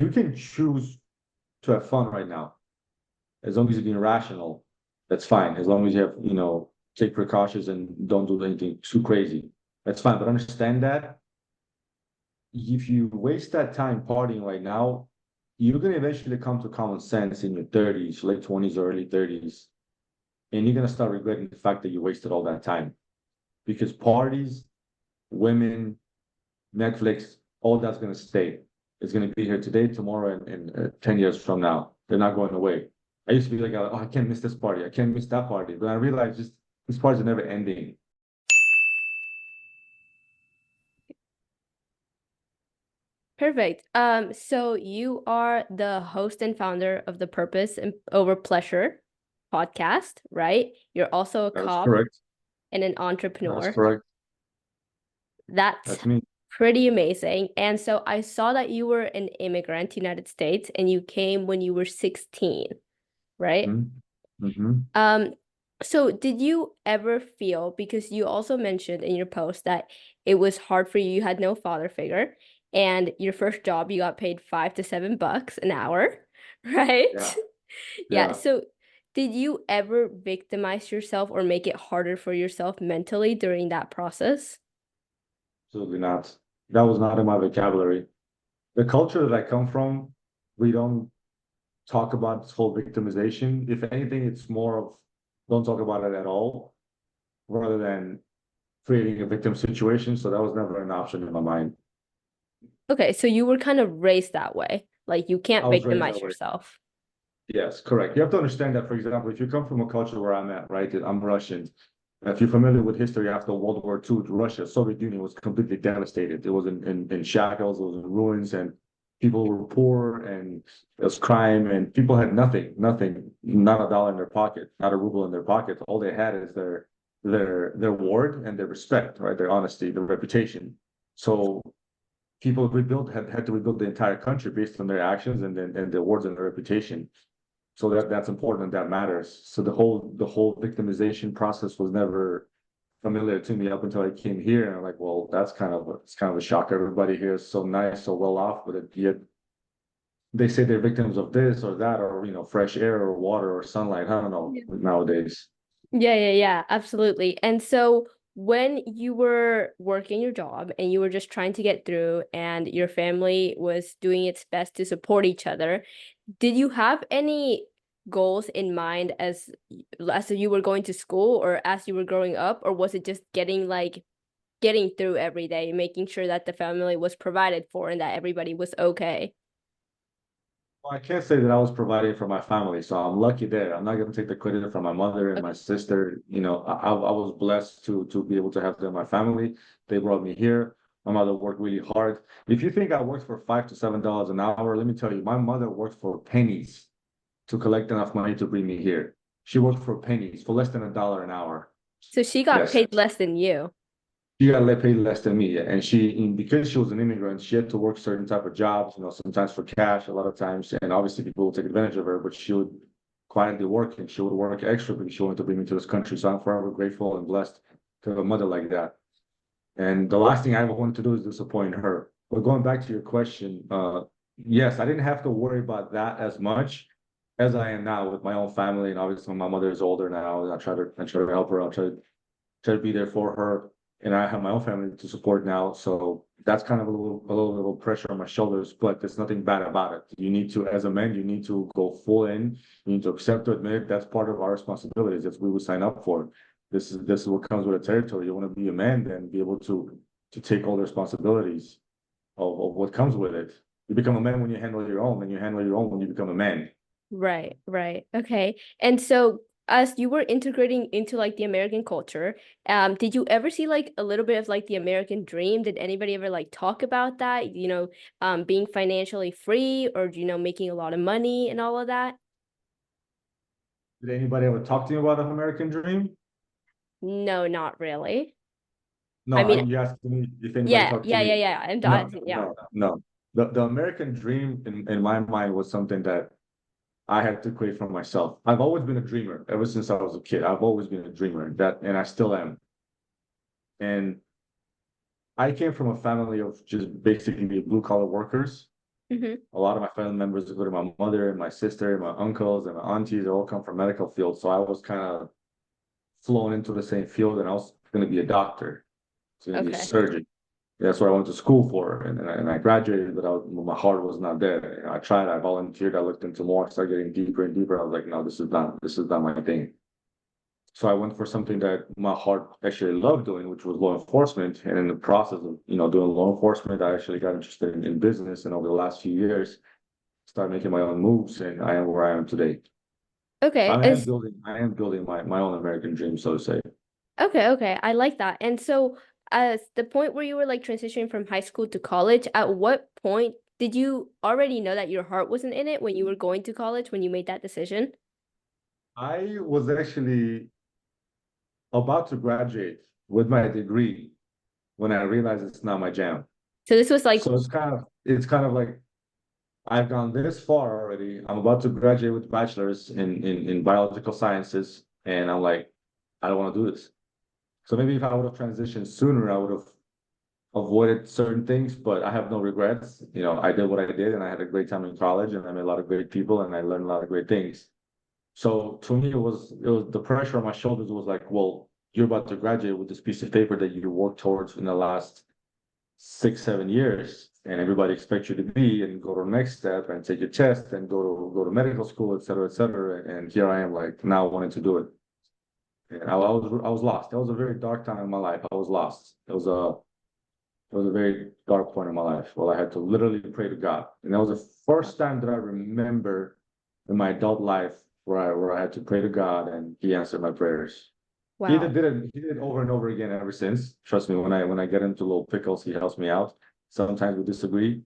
you can choose to have fun right now. As long as you're being rational, that's fine. As long as you have, take precautions and don't do anything too crazy, that's fine. But understand that if you waste that time partying right now, you're gonna eventually come to common sense in your 30s, late 20s or early 30s, and you're gonna start regretting the fact that you wasted all that time. Because parties, women, Netflix, all that's gonna stay. It's gonna be here today, tomorrow, and 10 years from now. They're not going away. I used to be like, oh, I can't miss this party. I can't miss that party. But I realized just these parties are never ending. Perfect. So you are the host and founder of the Purpose and Over Pleasure podcast, right? You're also a That is cop correct. and an That's entrepreneur. correct. That's That's me. pretty amazing. And so I saw that you were an immigrant to United States and you came when you were 16, right? Mm-hmm. Mm-hmm. Um, so did you ever feel, because you also mentioned in your post that it was hard for you, you had no father figure, and your first job you got paid $5 to $7 an hour, Yeah. right? Yeah, Yeah. so did you ever victimize yourself or make it harder for yourself mentally during that process? Absolutely not. That was not in my vocabulary. The culture that I come from, we don't talk about this whole victimization. If anything, it's more of don't talk about it at all, rather than creating a victim situation. So that was never an option in my mind. Okay, so you were kind of raised that way. Like you I can't was raised that victimize way. yourself. Yes, correct. You have to understand that, for example, if you come from a culture where I'm at, right? I'm Russian. If you're familiar with history after World War II, Russia, Soviet Union was completely devastated. It was in shackles, it was in ruins, and people were poor, and there was crime, and people had nothing, nothing, not a dollar in their pocket, not a ruble in their pocket. All they had is their word and their respect, right? Their honesty, their reputation. So people had to rebuild the entire country based on their actions and their words and their reputation. So that's important, that matters. So the whole victimization process was never familiar to me up until I came here, and I'm like, well, it's kind of a shock. Everybody here is so nice, so well off, but yet they say they're victims of this or that, or fresh air or water or sunlight. I don't know nowadays. Yeah, absolutely. And so when you were working your job and you were just trying to get through and your family was doing its best to support each other, did you have any goals in mind as you were going to school or as you were growing up, or was it just getting through every day, making sure that the family was provided for and that everybody was okay? Well, I can't say that I was providing for my family, so I'm lucky there. I'm not going to take the credit from my mother and my Okay. sister. I was blessed to be able to have them in my family. They brought me here. My mother worked really hard. If you think I worked for $5 to $7 an hour, let me tell you, my mother worked for pennies to collect enough money to bring me here. She worked for pennies, for less than $1 an hour. So she got Yes. paid less than you. She got paid less than me, and because she was an immigrant, she had to work certain type of jobs. Sometimes for cash, a lot of times, and obviously people would take advantage of her. But she would quietly work, and she would work extra because she wanted to bring me to this country. So I'm forever grateful and blessed to have a mother like that. And the last thing I ever wanted to do is disappoint her. But going back to your question, yes, I didn't have to worry about that as much as I am now with my own family. And obviously, my mother is older now, and I try to help her. I'll try to be there for her. And I have my own family to support now. So that's kind of a little pressure on my shoulders, but there's nothing bad about it. You need to, as a man, you need to go full in. You need to accept to admit it. That's part of our responsibilities. That's what we sign up for. This is what comes with the territory. You want to be a man, then be able to take all the responsibilities of what comes with it. You become a man when you handle your own, and you handle your own when you become a man. Right. Okay. And so as you were integrating into like the American culture, did you ever see like a little bit of like the American dream? Did anybody ever like talk about that? Being financially free or making a lot of money and all of that? Did anybody ever talk to you about the American dream? No, not really. I No, mean, you asked me if anybody talked to me. yeah. No, Yeah. no. The American dream in my mind was something that I had to create for myself. I've always been a dreamer ever since I was a kid. I've always been a dreamer and I still am. And I came from a family of just basically blue collar workers. Mm-hmm. A lot of my family members, including my mother and my sister and my uncles and my aunties, they all come from medical fields. So I was kind of flown into the same field, and I was going to be a doctor. I was going to be a Okay. surgeon. That's what I went to school for, and I graduated, but my heart was not there. You know, I tried, I volunteered, I looked into more, started getting deeper and deeper. I was like, no, this is not my thing. So I went for something that my heart actually loved doing, which was law enforcement. And in the process of, doing law enforcement, I actually got interested in business. And over the last few years, started making my own moves, and I am where I am today. So Okay. I am building my own American dream, so to say. Okay. I like that. And so, as the point where you were like transitioning from high school to college, at what point did you already know that your heart wasn't in it when you were going to college when you made that decision? I was actually about to graduate with my degree when I realized it's not my jam. So this was like, So it's kind of like I've gone this far already. I'm about to graduate with bachelor's in biological sciences, and I'm like, I don't want to do this. So maybe if I would have transitioned sooner, I would have avoided certain things, but I have no regrets. I did what I did, and I had a great time in college, and I met a lot of great people, and I learned a lot of great things. So to me, it was the pressure on my shoulders was like, well, you're about to graduate with this piece of paper that you worked towards in the last 6, 7 years, and everybody expects you to be and go to the next step and take your test and go to medical school, et cetera, et cetera. And here I am, like now wanting to do it. And I was lost. That was a very dark time in my life. I was lost. It was a very dark point in my life. Well, I had to literally pray to God, and that was the first time that I remember in my adult life where I had to pray to God, and He answered my prayers. He wow. did it. He did it over and over again ever since. Trust me, when I get into little pickles, He helps me out. Sometimes we disagree,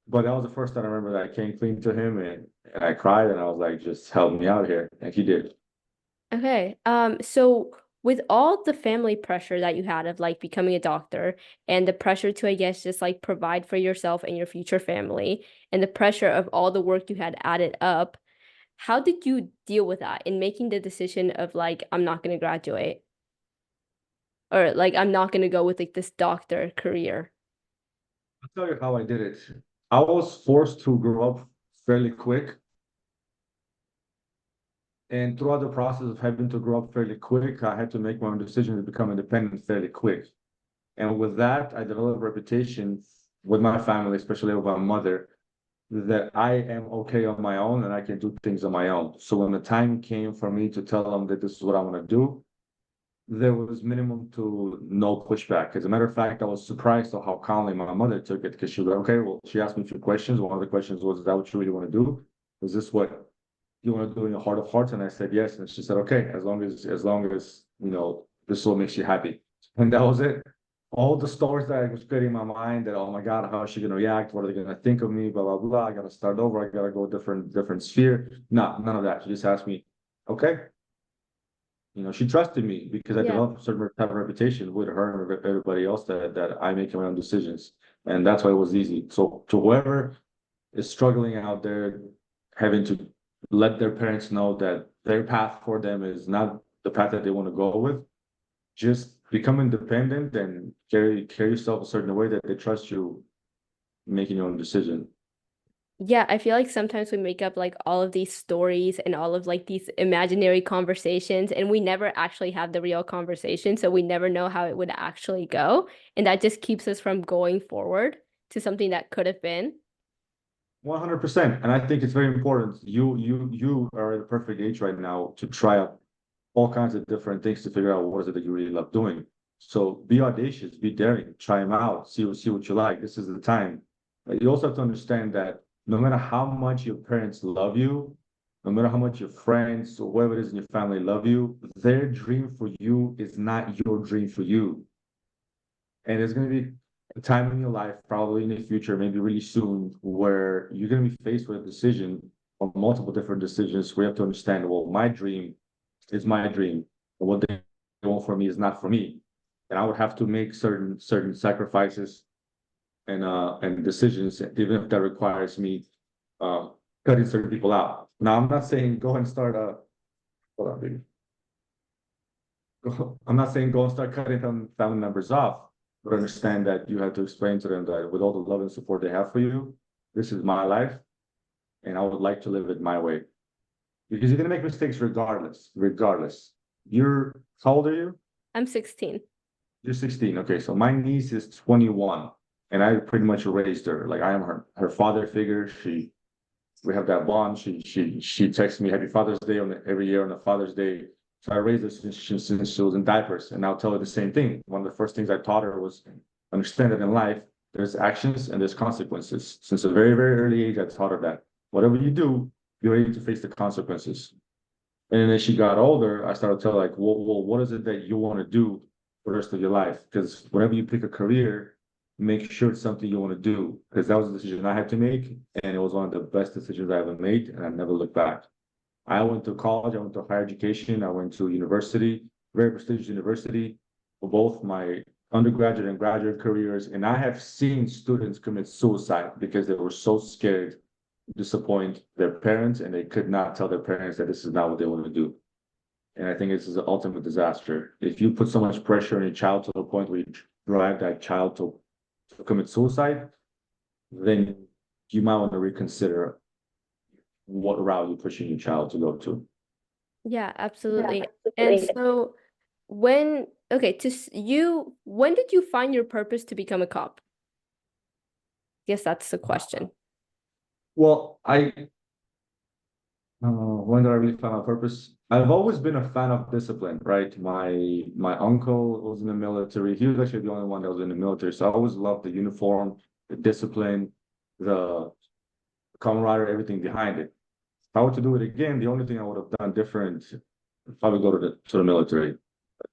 but that was the first time I remember that I came clean to Him, and I cried, and I was like, just help me out here, and He did. Okay. So with all the family pressure that you had of like becoming a doctor and the pressure to, I guess, just like provide for yourself and your future family and the pressure of all the work you had added up, how did you deal with that in making the decision of like, I'm not going to graduate or like, I'm not going to go with like this doctor career? I'll tell you how I did it. I was forced to grow up fairly quick. And throughout the process of having to grow up fairly quick, I had to make my own decision to become independent fairly quick. And with that, I developed a reputation with my family, especially with my mother, that I am okay on my own and I can do things on my own. So when the time came for me to tell them that this is what I want to do, there was minimum to no pushback. As a matter of fact, I was surprised at how calmly my mother took it because she was like, okay, well, she asked me a few questions. One of the questions was, is that what you really want to do? Is this what you want to do in your heart of hearts? And I said yes. And she said, okay, as long as this is what makes you happy. And that was it. All the stories that I was creating in my mind that, oh my God, how is she gonna react? What are they gonna think of me? Blah blah blah. I gotta start over, I gotta go different sphere. No, none of that. She just asked me, okay. She trusted me because I Yeah. developed a certain type of reputation with her and everybody else that I make my own decisions. And that's why it was easy. So to whoever is struggling out there, having to let their parents know that their path for them is not the path that they want to go with. Just become independent and carry yourself a certain way that they trust you making your own decision. Yeah, I feel like sometimes we make up like all of these stories and all of like these imaginary conversations, and we never actually have the real conversation, so we never know how it would actually go. And that just keeps us from going forward to something that could have been. 100%. And I think it's very important. You are at the perfect age right now to try out all kinds of different things to figure out what is it that you really love doing. So be audacious, be daring, try them out, see what you like. This is the time. But you also have to understand that no matter how much your parents love you, no matter how much your friends or whoever it is in your family love you, their dream for you is not your dream for you. And there's going to be a time in your life, probably in the future, maybe really soon, where you're going to be faced with a decision or multiple different decisions where you have to understand, well, my dream is my dream. And what they want for me is not for me. And I would have to make certain sacrifices and decisions, even if that requires me uh cutting certain people out. Now I'm not saying go and start hold on, baby. I'm not saying go and start cutting family members off, but understand that you have to explain to them that with all the love and support they have for you, this is my life, and I would like to live it my way. Because you're gonna make mistakes regardless. Regardless. How old are you? I'm 16. You're 16. Okay, so my niece is 21, and I pretty much raised her. Like I am her father figure. We have that bond. She texts me Happy Father's Day every year on the Father's Day. So I raised her since she was in diapers, and I'll tell her the same thing. One of the first things I taught her was understand that in life there's actions and there's consequences. Since a very very early age, I taught her that whatever you do, you're ready to face the consequences. And then as she got older, I started to tell her, like, well, what is it that you want to do for the rest of your life? Because whenever you pick a career, make sure it's something you want to do. Because that was a decision I had to make, and it was one of the best decisions I ever made, and I never looked back. I went to college, I went to higher education, I went to university, very prestigious university, for both my undergraduate and graduate careers, and I have seen students commit suicide because they were so scared disappoint their parents and they could not tell their parents that this is not what they want to do. And I think this is an ultimate disaster. If you put so much pressure on your child to the point where you drive that child to commit suicide, then you might want to reconsider what route you're pushing your child to go to. Yeah, absolutely. And so when did you find your purpose to become a cop? Guess that's the question. Well, when did I really find my purpose? I've always been a fan of discipline, right? My uncle was in the military. He was actually the only one that was in the military. So I always loved the uniform, the discipline, the camaraderie, everything behind it. If I were to do it again, the only thing I would have done different, probably go to the military.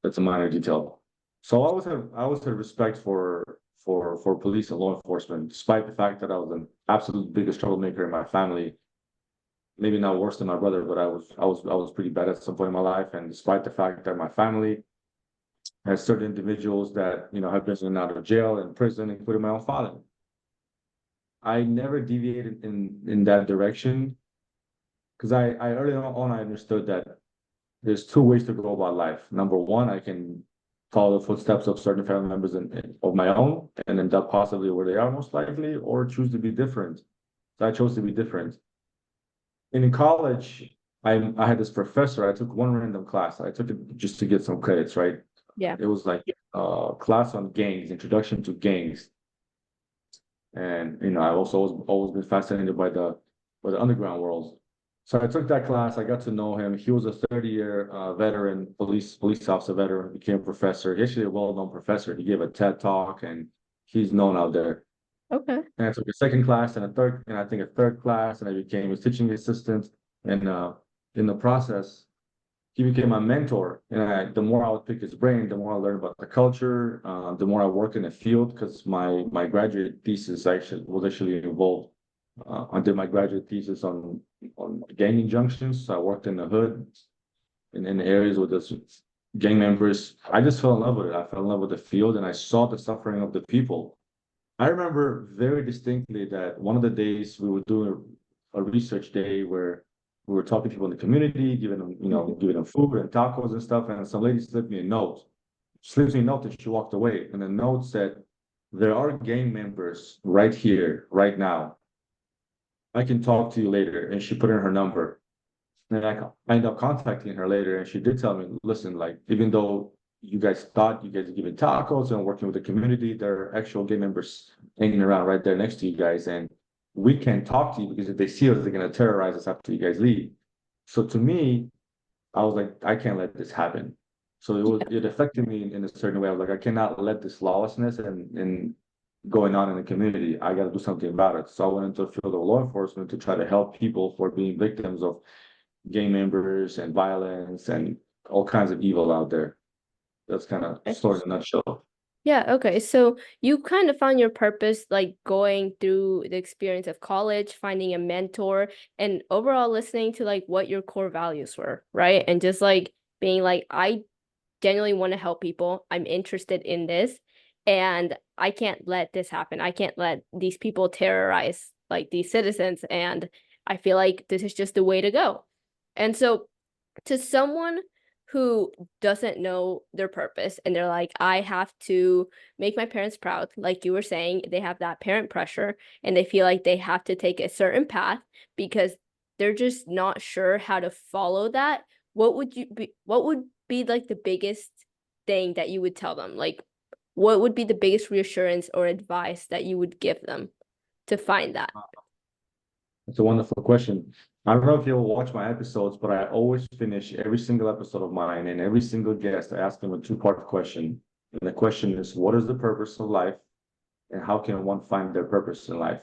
That's a minor detail. So I always had respect for police and law enforcement, despite the fact that I was an absolute biggest troublemaker in my family. Maybe not worse than my brother, but I was pretty bad at some point in my life. And despite the fact that my family has certain individuals that have been in and out of jail and prison, including my own father, I never deviated in that direction because I early on I understood that there's two ways to go about life. Number one, I can follow the footsteps of certain family members of my own and end up possibly where they are most likely, or choose to be different. So I chose to be different. And in college, I had this professor. I took one random class. I took it just to get some credits, right? Yeah. It was like a class on gangs, introduction to gangs. And I've also always been fascinated by the underground world. So I took that class. I got to know him. He was a 30-year veteran, police officer veteran, became a professor. He's actually a well-known professor. He gave a TED talk, and he's known out there. Okay. And I took a second class and a third, and I think a third class, and I became his teaching assistant. And in the process, he became my mentor. And the more I would pick his brain, the more I learned about the culture, the more I worked in the field, because my graduate thesis was actually involved. I did my graduate thesis on gang injunctions. So I worked in the hood, in the areas with the gang members. I just fell in love with it. I fell in love with the field, and I saw the suffering of the people. I remember very distinctly that one of the days we were doing a research day where we were talking to people in the community, giving them food and tacos and stuff. And some lady slipped me a note, slipped me a note, and she walked away. And the note said, "There are gang members right here, right now. I can talk to you later." And she put in her number. And I ended up contacting her later, and she did tell me, "Listen, like, even though you guys thought you guys are giving tacos and working with the community, there are actual gay members hanging around right there next to you guys, and we can't talk to you because if they see us, they're gonna terrorize us after you guys leave." So to me, I was like, I can't let this happen. So it affected me in a certain way. I was like, I cannot let this lawlessness and going on in the community. I got to do something about it. So I went into the field of law enforcement to try to help people for being victims of gang members and violence and all kinds of evil out there. That's kind of story in a nutshell. Yeah, okay. So you kind of found your purpose like going through the experience of college, finding a mentor, and overall listening to like what your core values were, right? And just like being like, I genuinely want to help people. I'm interested in this, and I can't let this happen. I can't let these people terrorize like these citizens, and I feel like this is just the way to go. And so to someone who doesn't know their purpose and they're like, I have to make my parents proud. Like you were saying, they have that parent pressure and they feel like they have to take a certain path because they're just not sure how to follow that. What would be like the biggest thing that you would tell them? Like, what would be the biggest reassurance or advice that you would give them to find that? It's a wonderful question. I don't know if you'll watch my episodes, but I always finish every single episode of mine and every single guest, I ask them a two-part question. And the question is, what is the purpose of life? And how can one find their purpose in life?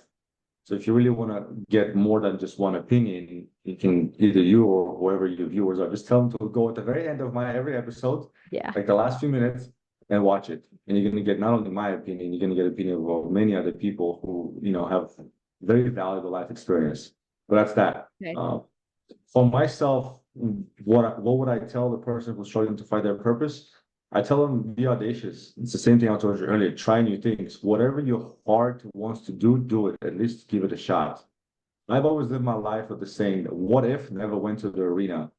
So if you really want to get more than just one opinion, you can either you or whoever your viewers are, just tell them to go at the very end of my every episode, Yeah. like the last few minutes, and watch it. And you're going to get not only my opinion, you're going to get opinion of many other people who, have very valuable life experience. But that's that. Okay. For myself, what would I tell the person who's struggling to find their purpose? I tell them be audacious. It's the same thing I told you earlier. Try new things. Whatever your heart wants to do, do it. At least give it a shot. I've always lived my life with the saying, "What if?" Never went to the arena.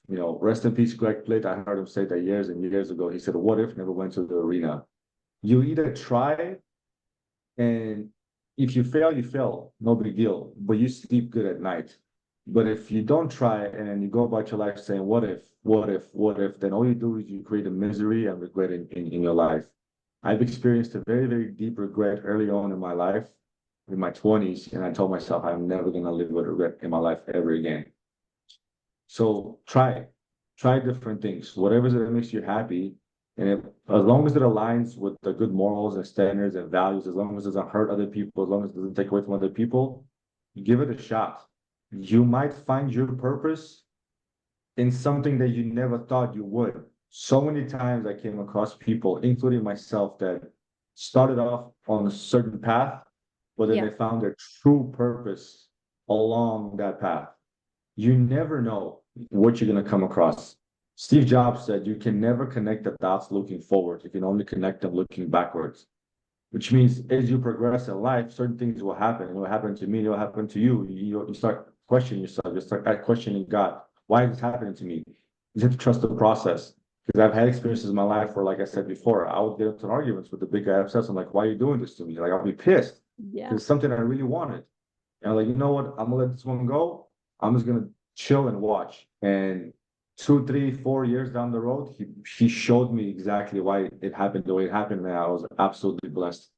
Rest in peace, Greg Plitt. I heard him say that years and years ago. He said, "What if?" Never went to the arena. You either try, and if you fail, you fail. No big deal. But you sleep good at night. But if you don't try and you go about your life saying, what if, what if, what if, then all you do is you create a misery and regret in your life. I've experienced a very, very deep regret early on in my life, in my 20s, and I told myself I'm never going to live with regret in my life ever again. So try different things, whatever that makes you happy. And as long as it aligns with the good morals and standards and values, as long as it doesn't hurt other people, as long as it doesn't take away from other people, give it a shot. You might find your purpose in something that you never thought you would. So many times I came across people, including myself, that started off on a certain path, but then Yeah. they found their true purpose along that path. You never know what you're going to come across. Steve Jobs said you can never connect the dots looking forward. You can only connect them looking backwards, which means as you progress in life, certain things will happen. It will happen to me, it will happen to you. You start questioning yourself, you start questioning God. Why is this happening to me? You have to trust the process. Because I've had experiences in my life where, like I said before, I would get into arguments with the big guy upset. I'm like, why are you doing this to me? Like, I'll be pissed. Yeah. It's something I really wanted. And I'm like, you know what? I'm gonna let this one go. I'm just gonna chill and watch. And 2, 3, 4 years down the road, he showed me exactly why it happened the way it happened, and I was absolutely blessed.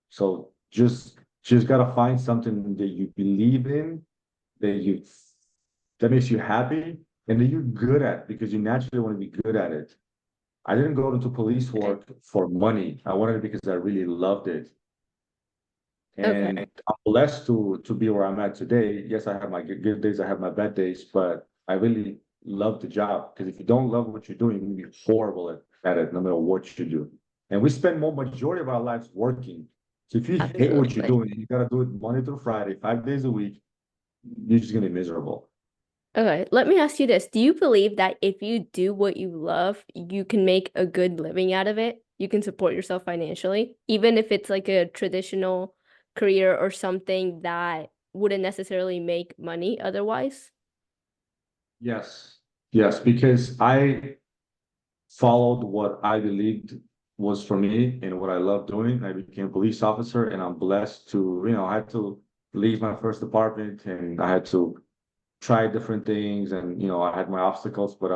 So just gotta find something that you believe in, that you that makes you happy, and that you're good at because you naturally want to be good at it. I didn't go into police Okay. work for money. I wanted it because I really loved it. Okay. And I'm blessed to be where I'm at today. Yes, I have my good days, I have my bad days, but I really love the job because if you don't love what you're doing, you're gonna be horrible at it, no matter what you do. And we spend more majority of our lives working. So if you hate what you're Absolutely. doing, you gotta do it Monday through Friday, 5 days a week, you're just gonna be miserable. Okay, let me ask you this. Do you believe that if you do what you love, you can make a good living out of it? You can support yourself financially, even if it's like a traditional career or something that wouldn't necessarily make money otherwise? Yes. Yes, because I followed what I believed was for me and what I love doing. I became a police officer, and I'm blessed to, I had to leave my first department and I had to try different things, and I had my obstacles, but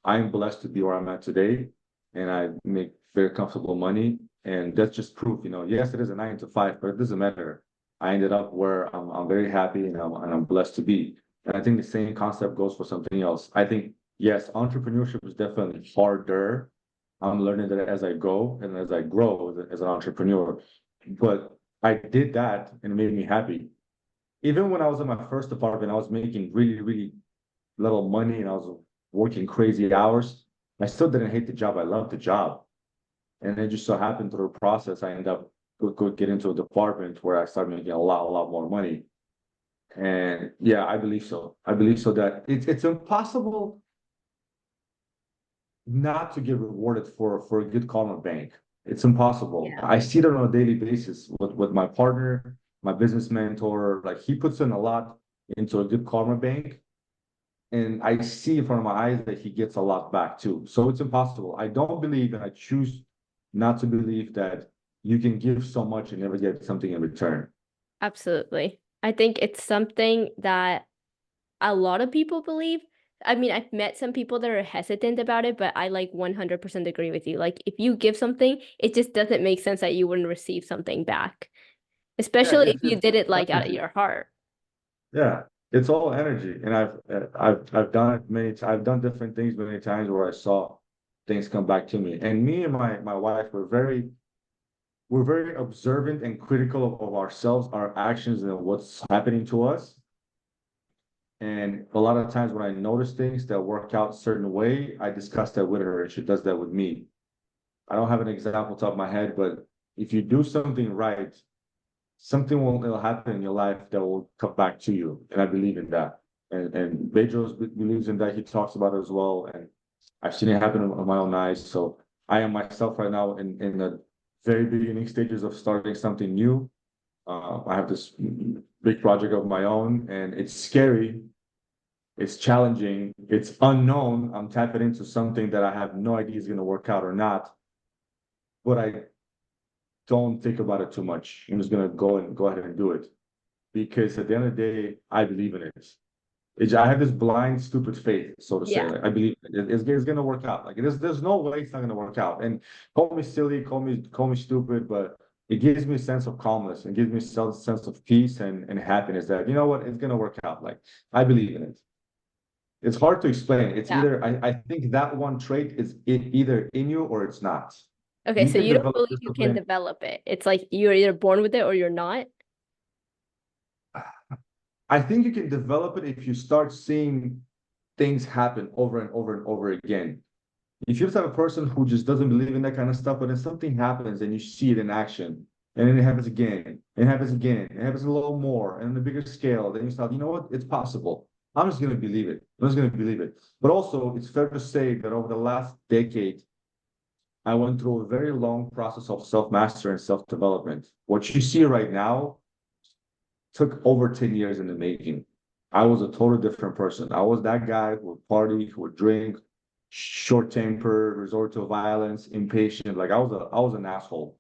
I'm blessed to be where I'm at today, and I make very comfortable money, and that's just proof. Yes, it is a 9 to 5, but it doesn't matter. I ended up where I'm very happy, and I'm blessed to be. And I think the same concept goes for something else. I think yes, entrepreneurship is definitely harder. I'm learning that as I go and as I grow as an entrepreneur, but I did that and it made me happy. Even when I was in my first apartment, I was making really, really little money and I was working crazy hours. I still didn't hate the job. I loved the job. And it just so happened through the process, I ended up could get into a department where I started making a lot more money. And yeah, I believe so. I believe so that it's impossible not to get rewarded for a good karma bank. It's impossible. Yeah. I see it on a daily basis with my partner, my business mentor. Like he puts in a lot into a good karma bank, and I see in front of my eyes that he gets a lot back too. So it's impossible. I don't believe, and I choose not to believe that you can give so much and never get something in return. Absolutely. I think it's something that a lot of people believe. I mean, I've met some people that are hesitant about it, but I like 100% agree with you. Like, if you give something, it just doesn't make sense that you wouldn't receive something back, Yeah, especially if you did it it's like out of energy. your heart. Yeah, it's all energy, and I've done it many. I've done different things many times where I saw things come back to me. And me and my wife were very observant and critical of ourselves, our actions, and what's happening to us. And a lot of times when I notice things that work out a certain way, I discuss that with her, and she does that with me. I don't have an example top of my head, but if you do something right, something will happen in your life that will come back to you. And I believe in that. And Bedros believes in that. He talks about it as well. And I've seen it happen with my own eyes. So I am myself right now in the very beginning stages of starting something new. I have this big project of my own, and it's scary. It's challenging. It's unknown. I'm tapping into something that I have no idea is going to work out or not. But I don't think about it too much. I'm just going to go ahead and do it because at the end of the day, I believe in it. I have this blind, stupid faith, so to say. Yeah. Like, I believe it's going to work out. Like there's no way it's not going to work out. And call me silly, call me stupid, but it gives me a sense of calmness and gives me a sense of peace and happiness that you know what, it's going to work out. Like I believe in it. It's hard to explain. It's Yeah. either I think that one trait is either in you or it's not. Okay, You so can you don't develop believe you can discipline. develop it. It's like you're either born with it or you're not. I think you can develop it if you start seeing things happen over and over and over again. If you're the type of person who just doesn't believe in that kind of stuff, but then something happens and you see it in action, and then it happens again, and it happens again, it happens a little more, and on a bigger scale, then you start, you know what, it's possible. I'm just gonna believe it. I'm just gonna believe it. But also, it's fair to say that over the last decade, I went through a very long process of self-mastery and self-development. What you see right now took over 10 years in the making. I was a totally different person. I was that guy who would party, who would drink, short temper, resort to violence, impatient. Like I was an asshole.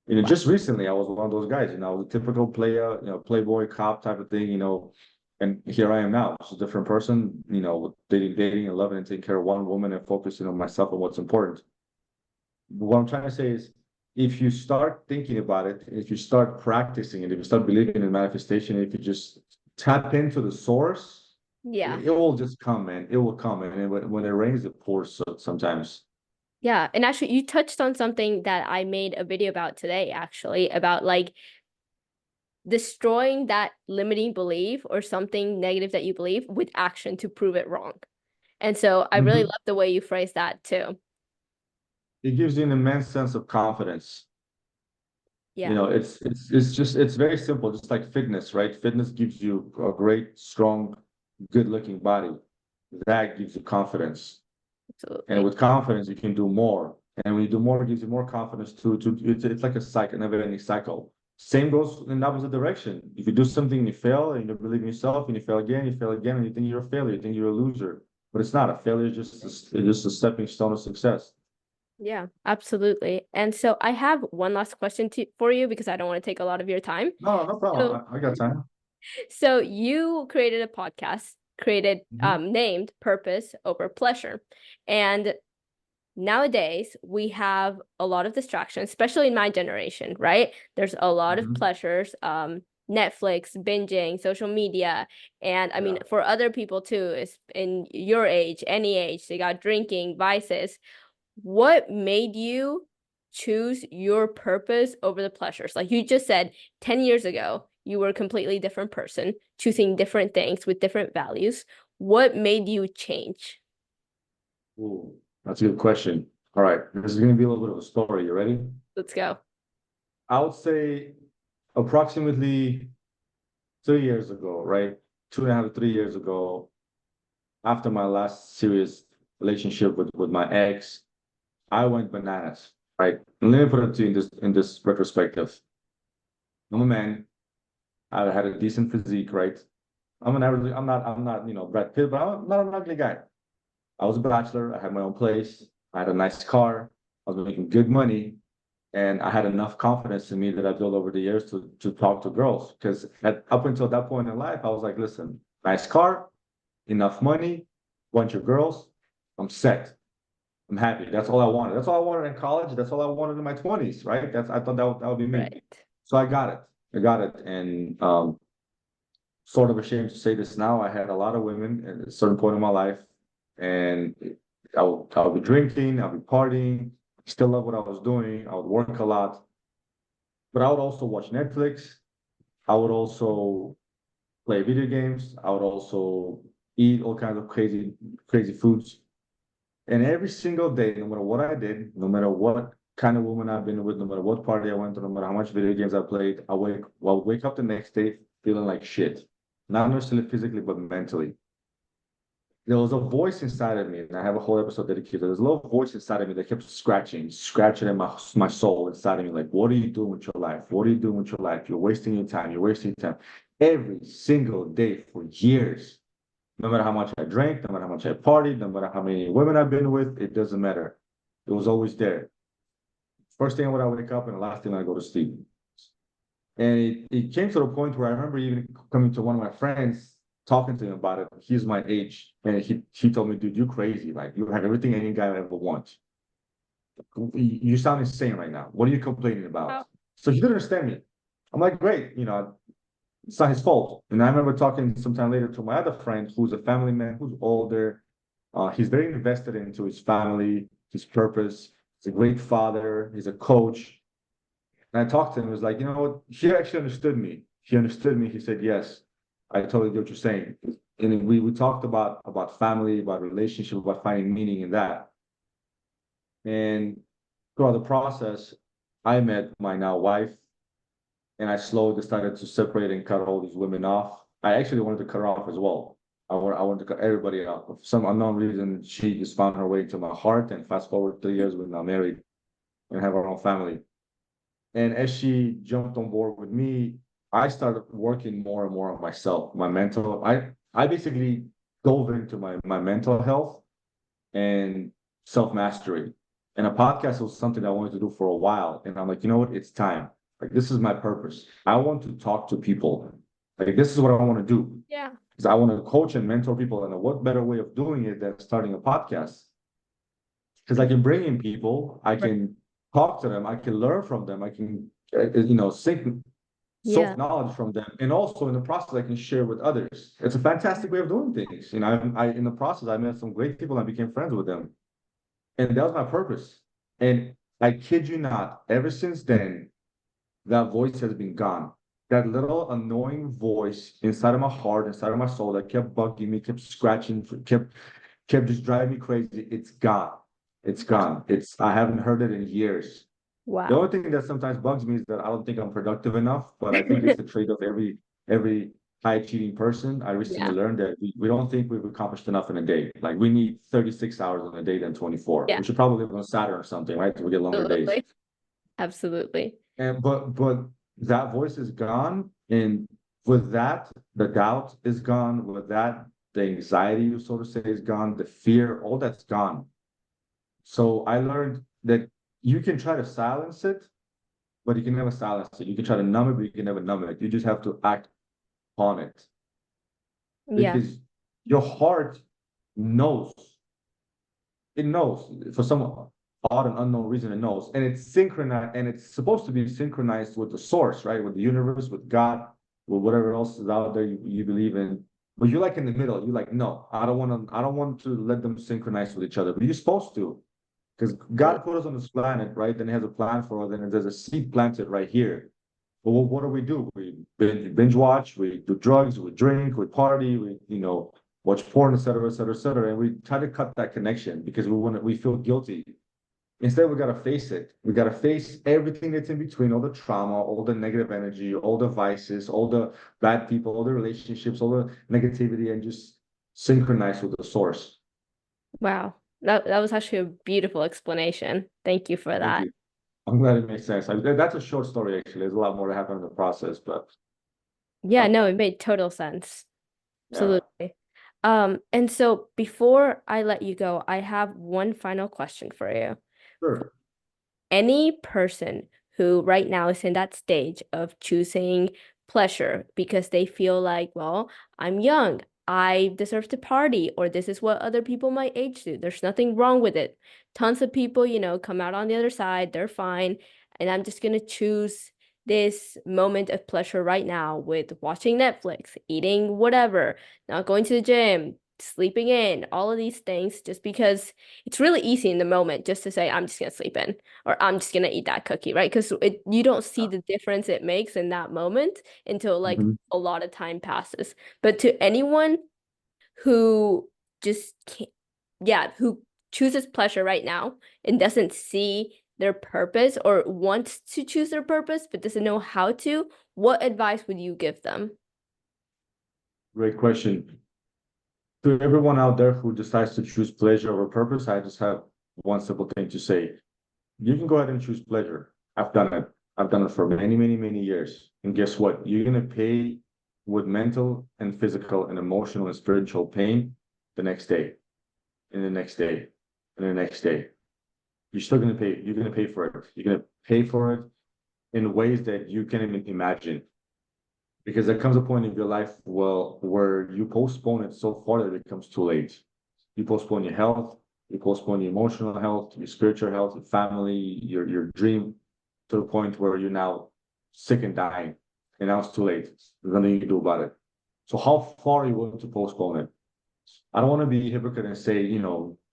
Wow. Just recently I was one of those guys, I was a typical player, playboy cop type of thing, and here I am now, just a different person, with dating and loving and taking care of one woman and focusing on myself and what's important. What I'm trying to say is if you start thinking about it, if you start practicing it, if you start believing in manifestation, if you just tap into the source, Yeah. it will just come, man. It will come. And when it rains, it pours sometimes. Yeah. And actually, you touched on something that I made a video about today, actually, about like destroying that limiting belief or something negative that you believe with action to prove it wrong. And so I really Mhm. love the way you phrase that too. It gives you an immense sense of confidence. Yeah, It's very simple, just like fitness, right? Fitness gives you a great, strong, good-looking body. That gives you confidence. And absolutely. with confidence, you can do more. And when you do more, it gives you more confidence it's like a cycle, never-ending cycle. Same goes in the opposite direction. If you do something and you fail and you don't believe in yourself and you fail again, and you think you're a failure, you think you're a loser. But it's not. A failure is just a stepping stone of success. Yeah, absolutely. And so I have one last question for you because I don't want to take a lot of your time. No, no problem. So, I got time. so you created a podcast, created Mhm. named Purpose Over Pleasure. And nowadays we have a lot of distractions, especially in my generation, right? There's a lot of Mhm. pleasures, Netflix, binging, social media, and I mean Yeah. for other people too, is in your age, any age, they got drinking, vices. What made you choose your purpose over the pleasures? Like you just said, 10 years ago, you were a completely different person, choosing different things with different values. What made you change? Ooh, that's a good question. All right. This is going to be a little bit of a story. You ready? Let's go. I would say approximately 3 years ago, right? 2.5 to 3 years ago, after my last serious relationship with my ex, I went bananas, right? And let me put it to you in this retrospective. I'm a man. I had a decent physique, right? I'm an average, I'm not, Brad Pitt, but I'm not an ugly guy. I was a bachelor. I had my own place. I had a nice car. I was making good money. And I had enough confidence in me that I built over the years to talk to girls. Because up until that point in life, I was like, listen, nice car, enough money, bunch of girls, I'm set. I'm happy. That's all I wanted. That's all I wanted in college. That's all I wanted in my 20s, right? I thought that would be me. Right. So I got it. I got it. And sort of ashamed to say this now. I had a lot of women at a certain point in my life, and I'll be drinking, I'll be partying, still love what I was doing. I would work a lot, but I would also watch Netflix. I would also play video games. I would also eat all kinds of crazy foods. And every single day, no matter what I did, no matter what kind of woman I've been with, no matter what party I went to, no matter how much video games I played, I'll wake up the next day feeling like shit. Not necessarily physically, but mentally. There was a voice inside of me, and I have a whole episode dedicated. There's a little voice inside of me that kept scratching at my soul inside of me, like, what are you doing with your life? What are you doing with your life? You're wasting your time. You're wasting your time. Every single day for years. No matter how much I drank, no matter how much I partied, no matter how many women I've been with, it doesn't matter. It was always there. First thing when I wake up and the last thing when I go to sleep. And it came to the point where I remember even coming to one of my friends, talking to him about it. He's my age. And he told me, dude, you're crazy. Like, you have everything any guy ever wants. You sound insane right now. What are you complaining about? Oh. So he didn't understand me. I'm like, great, it's not his fault. And I remember talking sometime later to my other friend who's a family man, who's older. He's very invested into his family, his purpose. He's a great father. He's a coach. And I talked to him. He was like, you know what? He actually understood me. He understood me. He said, yes, I totally get what you're saying. And we talked about family, about relationship, about finding meaning in that. And throughout the process, I met my now wife, and I slowly started to separate and cut all these women off. I actually wanted to cut her off as well. I wanted to cut everybody off. For some unknown reason, she just found her way into my heart. And fast forward 3 years, we're now married and have our own family. And as she jumped on board with me, I started working more and more on myself, my mental. I basically dove into my mental health and self mastery. And a podcast was something I wanted to do for a while. And I'm like, you know what? It's time. Like, this is my purpose. I want to talk to people. Like, this is what I want to do. Yeah. Because I want to coach and mentor people. And what better way of doing it than starting a podcast? Because I can bring in people, I can talk to them, I can learn from them, I can, seek Yeah. self-knowledge from them. And also in the process, I can share with others. It's a fantastic way of doing things. In the process, I met some great people and I became friends with them. And that was my purpose. And I kid you not, ever since then, that voice has been gone. That little annoying voice inside of my heart, inside of my soul that kept bugging me, kept scratching, kept just driving me crazy. It's gone. It's gone. I haven't heard it in years. The Wow. only thing that sometimes bugs me is that I don't think I'm productive enough, but I think it's the trait of every high achieving person. I recently Yeah. learned that we don't think we've accomplished enough in a day. Like, we need 36 hours in a day than 24. Yeah. We should probably live on Saturn or something, right? So we get longer days. Absolutely. Absolutely. And but that voice is gone. And with that, the doubt is gone. With that, the anxiety, so to say, is gone. The fear, all that's gone. So I learned that you can try to silence it, but you can never silence it. You can try to numb it, but you can never numb it. You just have to act on it Yeah. because your heart knows. It knows for some odd and unknown reason. It knows, and it's synchronized, and it's supposed to be synchronized with the source, right? With the universe, with God, with whatever else is out there you believe in. But you're like in the middle. You're like, no, I don't want to. I don't want to let them synchronize with each other. But you're supposed to. Because God put us on this planet, right? Then He has a plan for us, and there's a seed planted right here. But what do? We binge watch, we do drugs, we drink, we party, watch porn, et cetera, et cetera, et cetera. And we try to cut that connection because we feel guilty. Instead, we gotta face it. We gotta face everything that's in between, all the trauma, all the negative energy, all the vices, all the bad people, all the relationships, all the negativity, and just synchronize with the source. Wow. That was actually a beautiful explanation. Thank you for Thank that. you. I'm glad it makes sense. That's a short story, actually. There's a lot more to happen in the process, but Yeah, uh, no, it made total sense. Yeah, Absolutely. And so before I let you go, I have one final question for you. sure. Any person who right now is in that stage of choosing pleasure because they feel like, well, I'm young, I deserve to party, or this is what other people my age do. There's nothing wrong with it. Tons of people, come out on the other side, they're fine. And I'm just gonna choose this moment of pleasure right now with watching Netflix, eating whatever, not going to the gym, sleeping in, all of these things, just because it's really easy in the moment just to say, I'm just gonna sleep in or I'm just gonna eat that cookie, right? Because you don't see the difference it makes in that moment until like Mhm. a lot of time passes. But to anyone who just can't, yeah, who chooses pleasure right now and doesn't see their purpose or wants to choose their purpose but doesn't know how to, what advice would you give them? Great question. To everyone out there who decides to choose pleasure over purpose, I just have one simple thing to say. You can go ahead and choose pleasure. I've done it. I've done it for many, many, many years. And guess what? You're gonna pay with mental and physical and emotional and spiritual pain the next day, and the next day, and the next day. You're still gonna pay. You're gonna pay for it. You're gonna pay for it in ways that you can't even imagine. Because there comes a point in your life, well, where you postpone it so far that it becomes too late. You postpone your health, you postpone your emotional health, your spiritual health, your family, your dream, to the point where you're now sick and dying, and now it's too late. There's nothing you can do about it. So how far are you willing to postpone it? I don't want to be a hypocrite and say,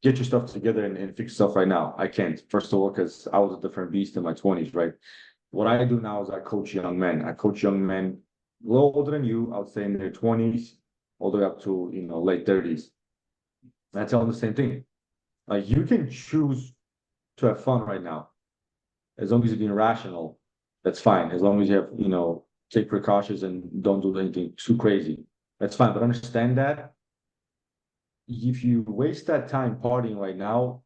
get your stuff together and fix stuff right now. I can't. First of all, because I was a different beast in my 20s, right? What I do now is I coach young men. I coach young men a little older than you, I would say in their 20s, all the way up to late 30s. And I tell them the same thing. Like you can choose to have fun right now, as long as you're being rational. That's fine. As long as you have, take precautions and don't do anything too crazy. That's fine. But understand that if you waste that time partying right now,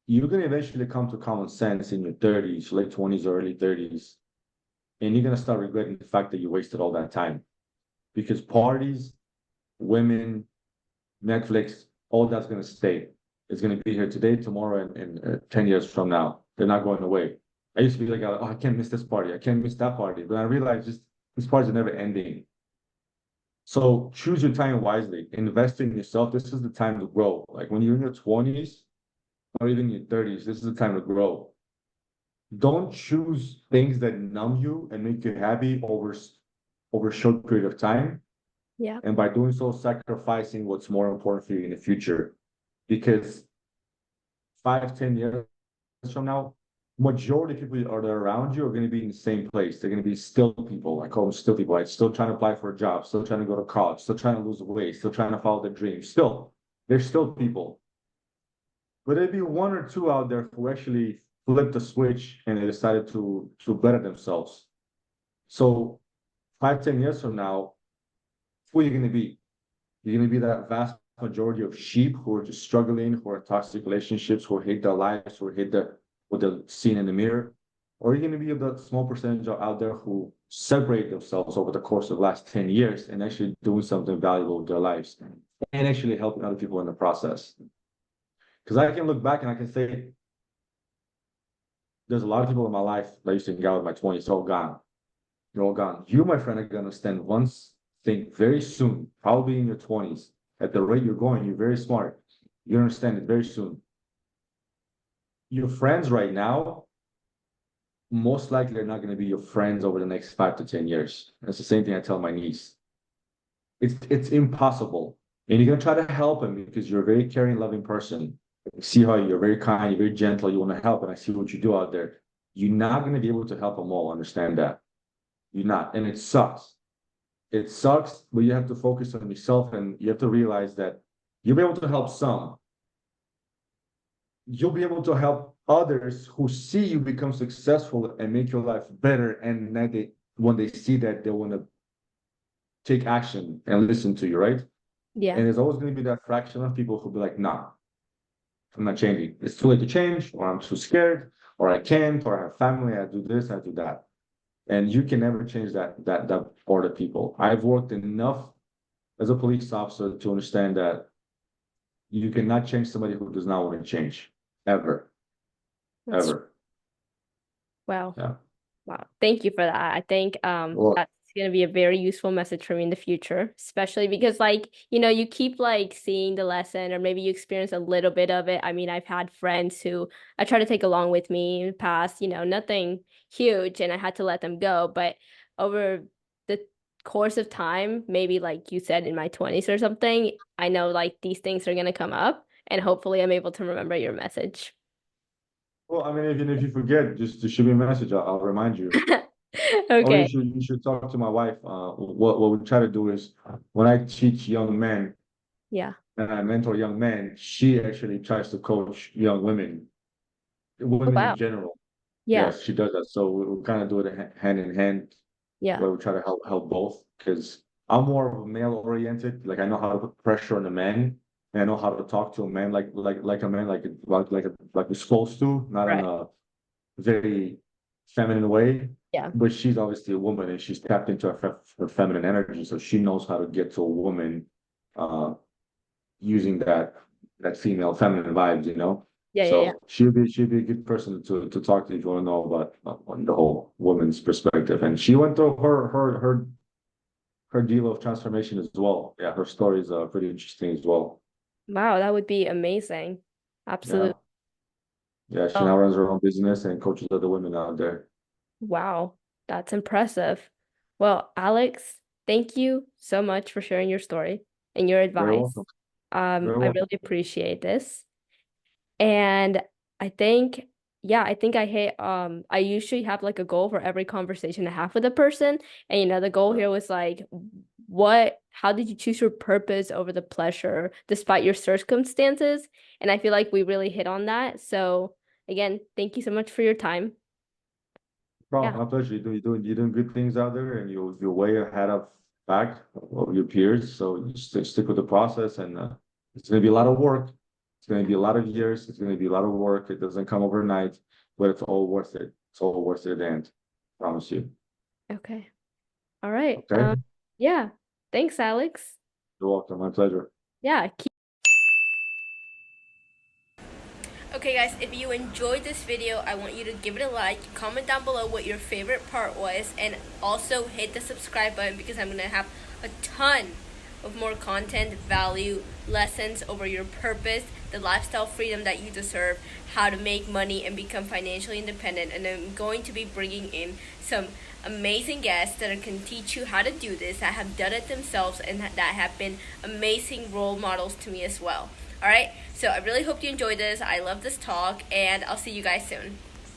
you're gonna eventually come to common sense in your 30s, late 20s or early 30s, and you're gonna start regretting the fact that you wasted all that time. Because parties, women, Netflix, all that's gonna stay. It's gonna be here today, tomorrow, and 10 years from now. They're not going away. I used to be like, oh, I can't miss this party, I can't miss that party. But I realized just these parties are never ending. So choose your time wisely. Invest in yourself. This is the time to grow. Like when you're in your 20s or even your 30s, this is the time to grow. Don't choose things that numb you and make you happy over a short period of time. Yeah. And by doing so, sacrificing what's more important for you in the future. Because 5, 10 years from now, majority of people are around you are going to be in the same place. They're going to be still people. I call them still people. Right? Still trying to apply for a job, still trying to go to college, still trying to lose weight, still trying to follow their dreams. Still, they're still people. But there'd be one or two out there who actually flipped the switch and they decided to better themselves. So 5, 10 years from now, who are you going to be? You're going to be that vast majority of sheep who are just struggling, who are in toxic relationships, who hate their lives, who hate what they're seeing in the mirror, or are you going to be of that small percentage out there who separate themselves over the course of the last 10 years and actually doing something valuable with their lives and actually helping other people in the process? Because I can look back and I can say, there's a lot of people in my life that I used to hang out with my 20s, all gone. You're all gone. You, my friend, are going to understand one thing very soon, probably in your 20s. At the rate you're going, you're very smart. You understand it very soon. Your friends right now, most likely are not going to be your friends over the next 5 to 10 years. That's the same thing I tell my niece. It's impossible. And you're going to try to help them because you're a very caring, loving person. I see how you're very kind, you're very gentle, you want to help, and I see what you do out there. You're not going to be able to help them all. Understand that. You're not. And it sucks. It sucks, but you have to focus on yourself and you have to realize that you'll be able to help some. You'll be able to help others who see you become successful and make your life better. And then when they see that, they want to take action and listen to you, right? Yeah. And there's always going to be that fraction of people who'll be like, nah, I'm not changing. It's too late to change, or I'm too scared, or I can't, or I have family, I do this, I do that. And you can never change that part of people. I've worked enough as a police officer to understand that you cannot change somebody who does not want to change ever, That's ever. wow. Yeah. Wow. Thank you for that. I think Well, that's gonna be a very useful message for me in the future, especially because like, you keep like seeing the lesson or maybe you experience a little bit of it. I mean, I've had friends who I try to take along with me in the past, nothing huge and I had to let them go, but over the course of time, maybe like you said in my 20s or something, I know like these things are gonna come up and hopefully I'm able to remember your message. well, I mean, even if you forget, just to shoot me a message, I'll remind you. Or Okay. you should talk to my wife. What we try to do is when I teach young men Yeah. and I mentor young men, she actually tries to coach young women, Oh, women in wow. general. Yeah. Yes, she does that. So we kind of do it hand in hand, Yeah. where we try to help both. Because I'm more of a male oriented. Like I know how to put pressure on a man, and I know how to talk to a man like a man like we're supposed to, not in Right. a very feminine way. Yeah. But she's obviously a woman, and she's tapped into her feminine energy, so she knows how to get to a woman, uh, using that female feminine vibes, you know. Yeah. Yeah. Yeah. So she'd be a good person to talk to if you want to know about on the whole woman's perspective. And she went through her deal of transformation as well. Yeah, her story is pretty interesting as well. Wow, that would be amazing. Yeah, Absolutely. yeah. She Oh, now runs her own business and coaches other women out there. wow. That's impressive. Well, Alex, thank you so much for sharing your story and your Very advice. welcome. Very I welcome. really appreciate this. And I think, yeah, I think I usually have like a goal for every conversation I have with a person. And the goal Yeah. here was like, how did you choose your purpose over the pleasure despite your circumstances? And I feel like we really hit on that. So again, thank you so much for your time. Bro, Yeah. my pleasure. You're doing good things out there, and you're way ahead of your peers. So you stick with the process, and it's gonna be a lot of work. It's gonna be a lot of years. It's gonna be a lot of work. It doesn't come overnight, but it's all worth it. It's all worth it at the end. Promise you. Okay. All right. Okay? Yeah. Thanks, Alex. You're welcome. My pleasure. Yeah. Okay guys, if you enjoyed this video, I want you to give it a like, comment down below what your favorite part was, and also hit the subscribe button because I'm going to have a ton of more content, value, lessons over your purpose, the lifestyle freedom that you deserve, how to make money and become financially independent, and I'm going to be bringing in some amazing guests that can teach you how to do this, that have done it themselves, and that have been amazing role models to me as well. Alright, so I really hope you enjoyed this. I love this talk, and I'll see you guys soon.